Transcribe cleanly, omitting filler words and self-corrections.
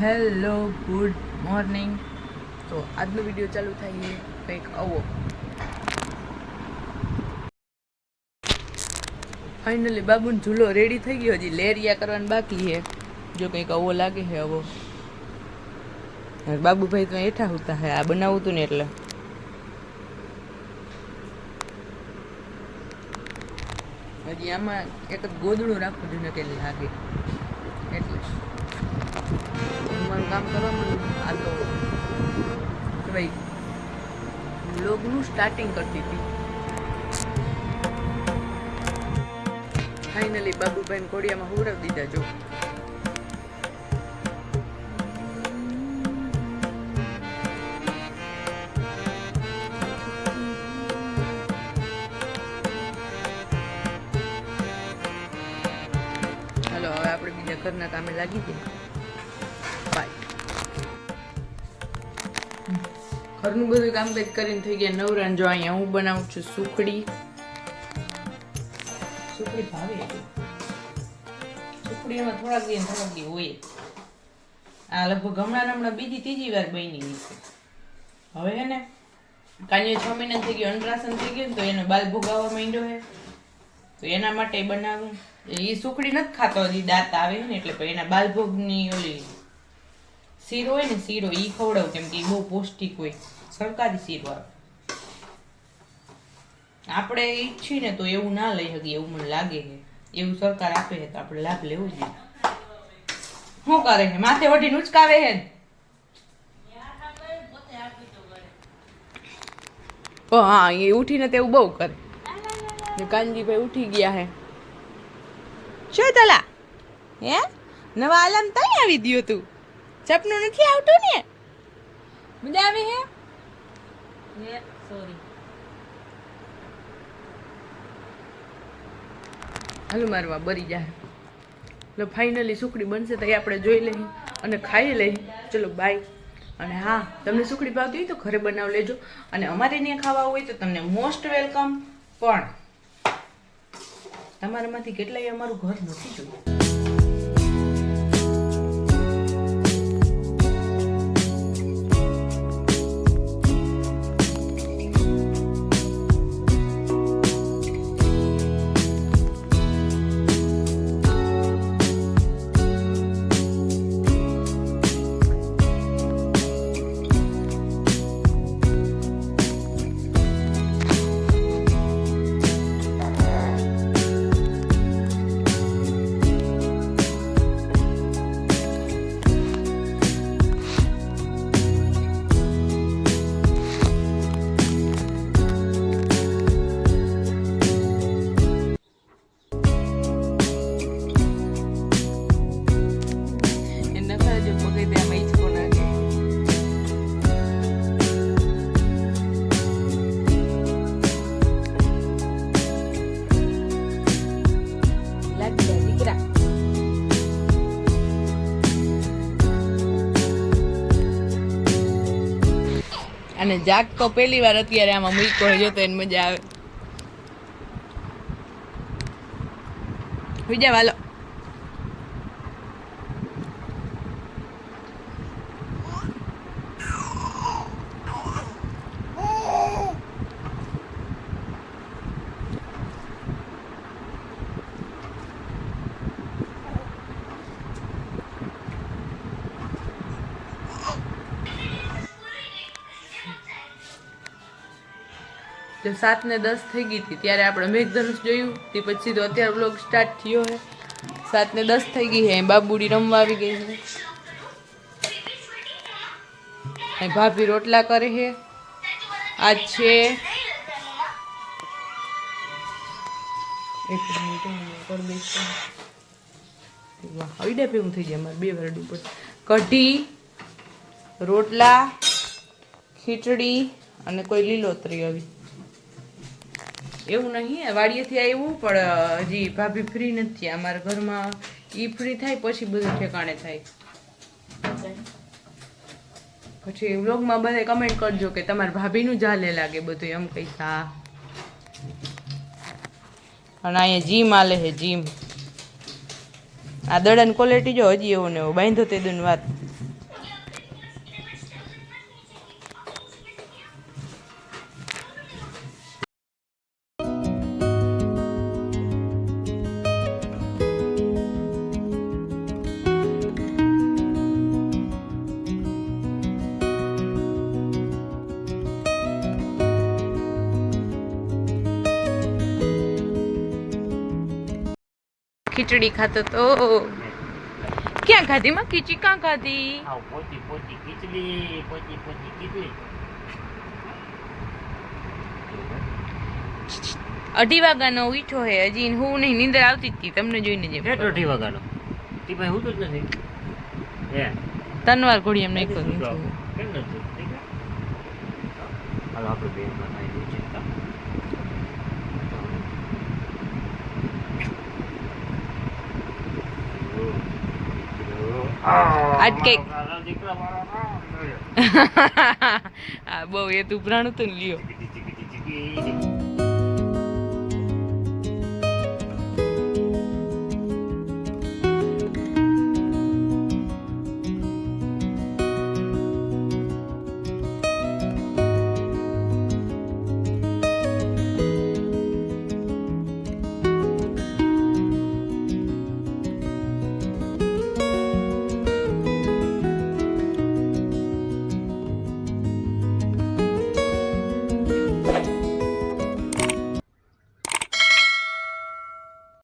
Hello good morning. તો આજનો video ચાલુ થાય કંઈક આવો. ફાઇનલી બાબુનો ઝૂલો રેડી થઈ ગયો, હજી લેરિયા કરવાનું બાકી છે. જો કંઈક આવો લાગે છે. આવો બાબુભાઈ તો હેઠા હોતા હે, આ બનાવું હતું ને એટલે હજી આમાં એક જ ગોદડું રાખવું જોઈએ કે લાગે એટલે મારું કામ કરવામાં આ તો ભાઈ બ્લોગનું સ્ટાર્ટિંગ કરતી હતી. ફાઇનલી બાબુભાઈને કોડિયામાં હુવડાવી દીધા. જો હાલો હવે આપણે બીજા ઘરના કામે લાગી ગયા. બાય. ઘરનું બધું કામ કંઈક કરીને થઈ ગયા નવરા. જો અહીંયા હું બનાવું છું સુખડી. સુખડી ભાવે સુખડીમાં થોડાક દી હોય. આ લગભગ હમણાં બીજી ત્રીજી વાર બની છે. હવે હે ને કાંઈ 6 મહિના થઈ ગયો, અનરાશન થઈ ગયું તો એનો બાલ ભોગાવવા માંડ્યો છે. તો એના માટે બનાવું. એ સુખડી નથી ખાતો, હજી દાંત આવે ને એટલે એના બાલભોગની ઓલી શીરો હોય ને શીરો ઈ ખવડાવું, કેમ કે એ બહુ પૌષ્ટિક હોય. સરકારી શીરો આવે. આપણે ઈચ્છીએ ને તો એવું ના લઈ શકીએ એવું મને લાગે છે. એવું સરકાર આપે છે તો આપણે લાભ લેવો જોઈએ. શું કરે છે? માથે વઢીને ઉચકાવે છે. હા એ ઉઠીને તેવું બહુ કરે. કાનજીભાઈ ઉઠી ગયા હે. શું તલા હે નવા આલમ તઈ આવી ગયો તું? સપનું નથી આવતું ને? મજા આવી હે? સોરી. હાલો મારવા બરી જાય. એટલે ફાઇનલી સુખડી બનશે તો આપણે જોઈ લઈએ અને ખાઈ લઈએ. ચલો બાય. અને હા, તમને સુખડી ભાવતી હોય તો ઘરે બનાવી લેજો. અને અમારે ત્યાં ખાવા હોય તો તમને મોસ્ટ વેલકમ. પણ તમારામાંથી કેટલાય અમારું ઘર નથી જોયું. અને જાગ તો પહેલી વાર અત્યારે આમાં મૂક્યો હોય તો એને મજા આવે. બીજા વાલો જો 7:10 થઈ ગઈ હતી ત્યારે આપણે મેઘધનુષ જોયું. તે પછી તો અત્યારે વ્લોગ સ્ટાર્ટ થયો છે. 7:10 થઈ ગઈ છે. બાબુડી રમવા આવી ગઈ છે. અહીં ભાભી રોટલા કરે છે. આજ છે અડીડા ભેગું થઈ જાય અમારે 2 વાર અડી પડે. કઢી, રોટલા, ખીચડી અને કોઈ લીલોતરી આવી. એવું નહીં વાડીએથી આવ્યું પણ હજી ભાભી ફ્રી નથી. અમારા ઘરમાં ઈ ફ્રી થાય પછી બધું ઠેકાણે થાય. પછી વ્લોગમાં બધા કમેન્ટ કરજો કે તમારા ભાભીનું જાલે લાગે બધું એમ કઈ. હા અને અહીંયા જીમ આલે છે જીમ. આ દડાની ક્વોલિટી જો હજી એવો ને એવો બાંધો તે દૂન વાત. ખીચડી ખાતો તો ક્યાં ખાધી માં ખીચડી ક્યાં ખાધી આવ પોચી પોચી ખીચડી પોચી પોચી ખીચડી 2:30 વાગ્યાનો ઉઠ્યો હે હજી હું નહીં નીંદર આવતી હતી તમને જોઈને જે કેટલો 2:30 વાગ્યાનો તી ભાઈ હું તો જ નથી હે 3 વાર ઘોડી એમ નાખ્યો કેમ નથી ઠીક છે હાલો આપણે બે માં નાઈ દઉં છે આજ કઈક બહુ એ તું પ્રાણ તો લ્યો